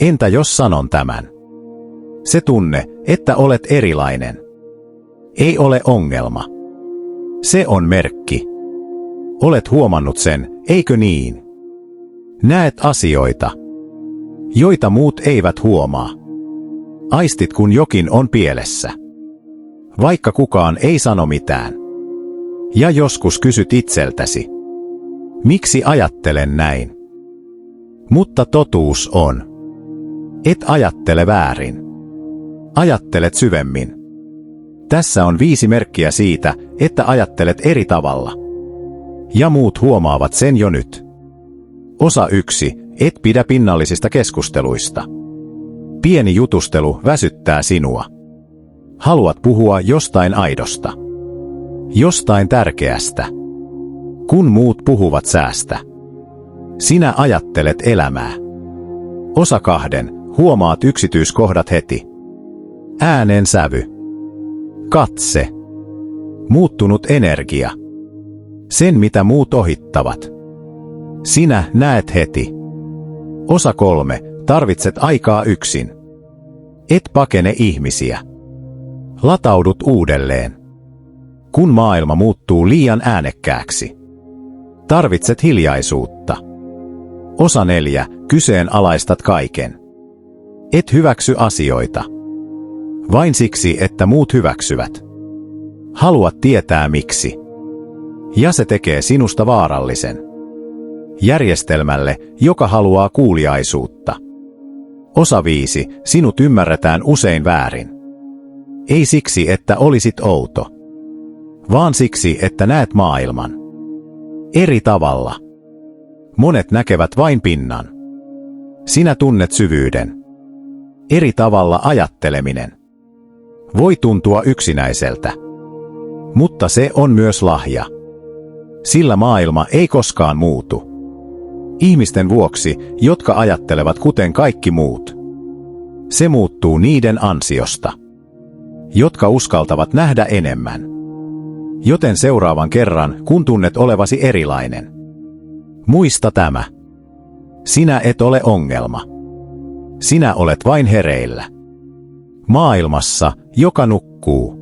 Entä jos sanon tämän? Se tunne, että olet erilainen, ei ole ongelma. Se on merkki. Olet huomannut sen, eikö niin? Näet asioita, joita muut eivät huomaa. Aistit, kun jokin on pielessä, vaikka kukaan ei sano mitään. Ja joskus kysyt itseltäsi, miksi ajattelen näin? Mutta totuus on, et ajattele väärin. Ajattelet syvemmin. Tässä on 5 merkkiä siitä, että ajattelet eri tavalla. Ja muut huomaavat sen jo nyt. Osa 1. Et pidä pinnallisista keskusteluista. Pieni jutustelu väsyttää sinua. Haluat puhua jostain aidosta. Jostain tärkeästä. Kun muut puhuvat säästä, sinä ajattelet elämää. Osa 2. Huomaat yksityiskohdat heti. Äänen sävy. Katse. Muuttunut energia. Sen, mitä muut ohittavat. Sinä näet heti. Osa 3. Tarvitset aikaa yksin. Et pakene ihmisiä. Lataudut uudelleen. Kun maailma muuttuu liian äänekkääksi, tarvitset hiljaisuutta. Osa 4. Kyseenalaistat kaiken. Et hyväksy asioita vain siksi, että muut hyväksyvät. Haluat tietää miksi. Ja se tekee sinusta vaarallisen järjestelmälle, joka haluaa kuuliaisuutta. Osa 5. Sinut ymmärretään usein väärin. Ei siksi, että olisit outo, vaan siksi, että näet maailman eri tavalla. Monet näkevät vain pinnan. Sinä tunnet syvyyden. Eri tavalla ajatteleminen voi tuntua yksinäiseltä, mutta se on myös lahja. Sillä maailma ei koskaan muutu. Ihmisten vuoksi, jotka ajattelevat kuten kaikki muut. Se muuttuu niiden ansiosta, jotka uskaltavat nähdä enemmän. Joten seuraavan kerran, kun tunnet olevasi erilainen, muista tämä. Sinä et ole ongelma. Sinä olet vain hereillä maailmassa, joka nukkuu.